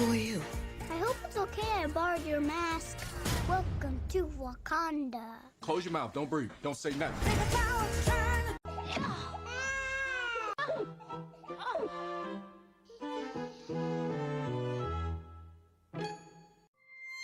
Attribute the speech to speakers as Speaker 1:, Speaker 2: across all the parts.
Speaker 1: Who are you?
Speaker 2: I hope it's okay I borrowed your mask. Welcome to Wakanda.
Speaker 3: Close your mouth. Don't breathe. Don't say nothing.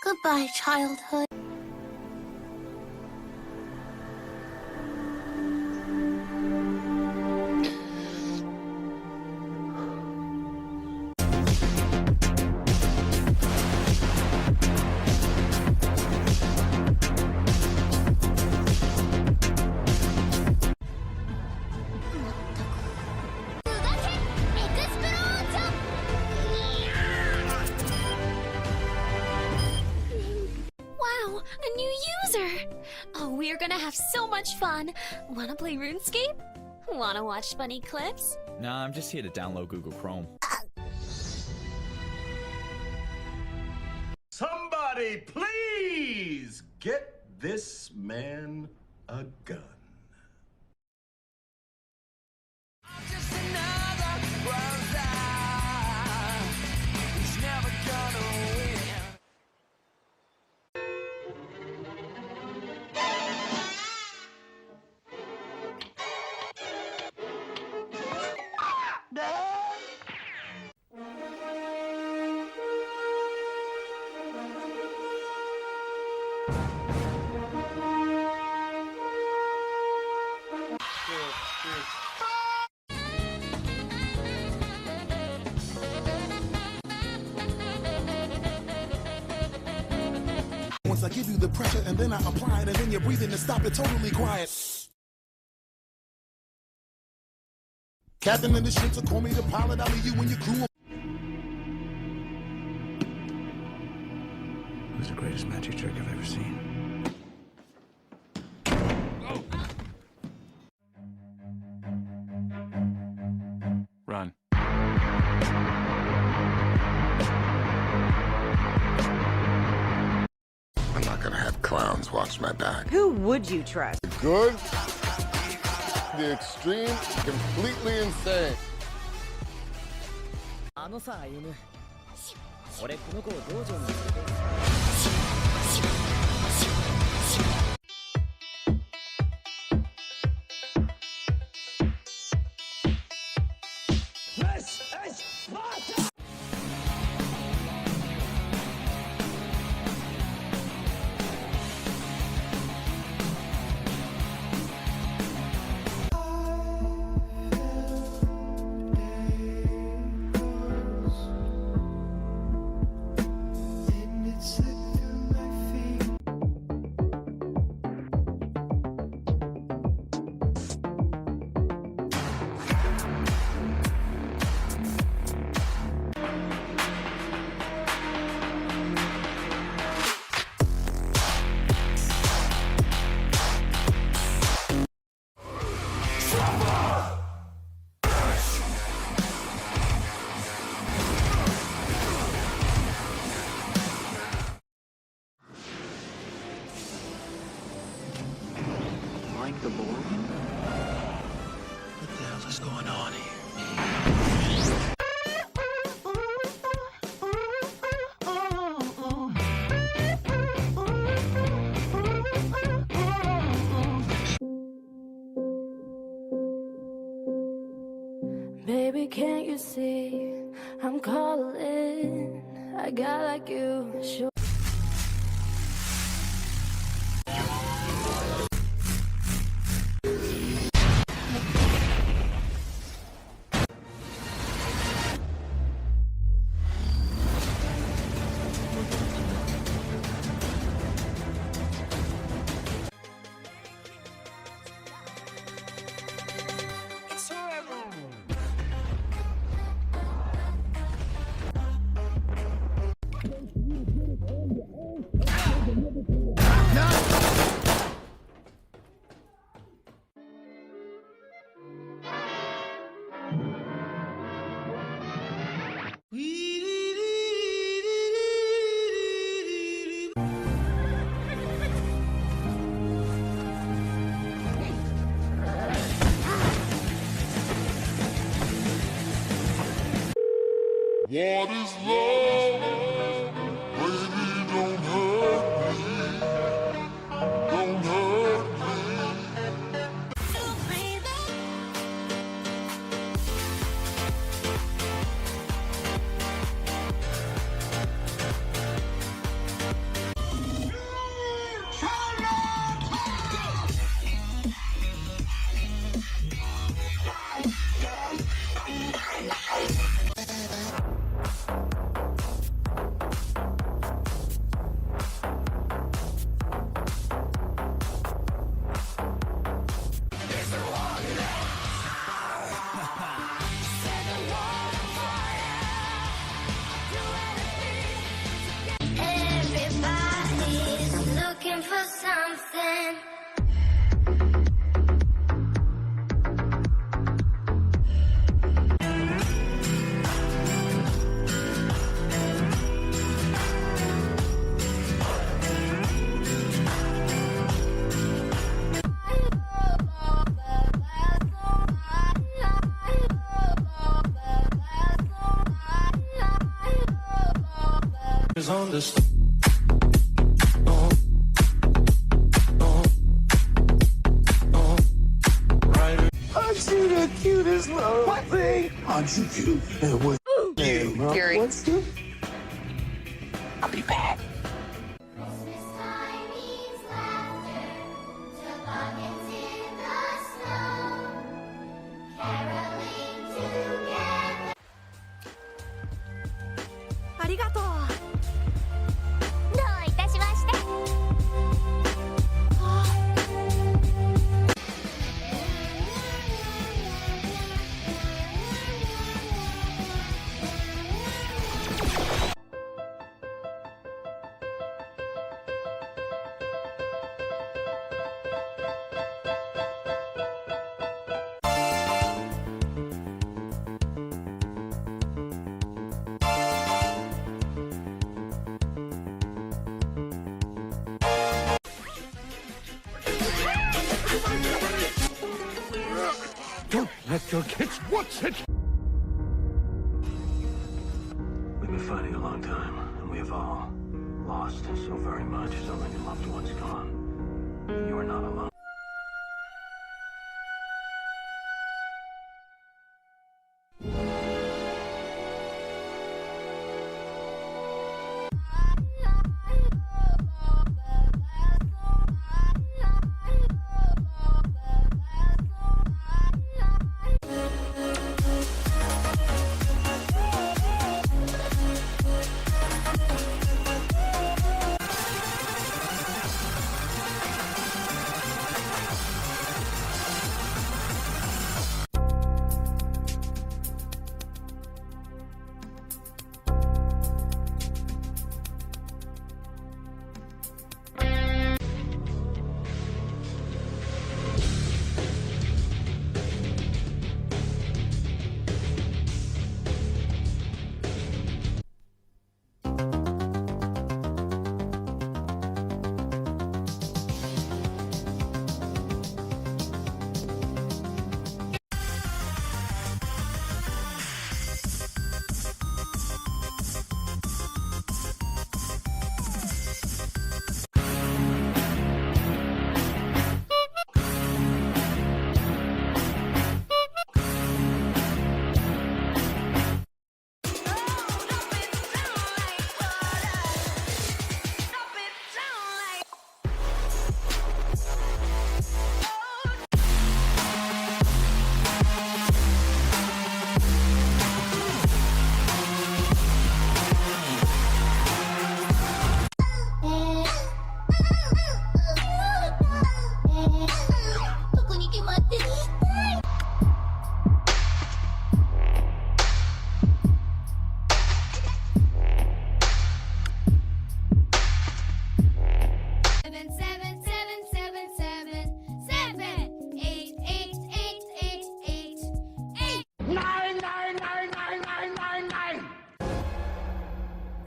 Speaker 2: Goodbye, childhood.
Speaker 4: Wow, a new user! Oh, we're gonna have so much fun! Wanna play RuneScape? Wanna watch funny clips?
Speaker 5: Nah, I'm just here to download Google Chrome.
Speaker 6: Somebody please get this man a gun.
Speaker 7: Once I give you the pressure and then I apply it and then you're breathing and stop it totally quiet. Captain of the ship, so call me the pilot. I'll leave you and your crew.
Speaker 1: It was the greatest magic trick I've ever seen.
Speaker 3: Run.
Speaker 7: I'm not gonna have clowns watch my back.
Speaker 8: Who would you trust?
Speaker 7: The good, the extreme, completely insane.
Speaker 8: あのさ、犬。俺この子を道場に連れて。
Speaker 1: Like the board? What the hell is going on here?
Speaker 9: Baby, can't you see I'm calling? I got like you, sure.
Speaker 7: What is love?
Speaker 6: Aren't you the cutest little thing? Aren't you cute? And what's name, huh?
Speaker 10: Gary.
Speaker 6: What's good? I'll be back.
Speaker 2: Christmas time means laughter, toboggans in the snow, caroling together.
Speaker 4: ありがとう。どういたしまして。
Speaker 6: Don't let your kids watch it! We've been fighting a long time, and we have all lost so very much. So many loved ones gone. You are not alone.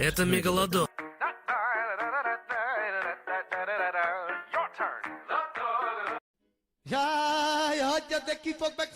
Speaker 1: Это мегалодон.
Speaker 7: Ja, je had je dekkie, fuck back,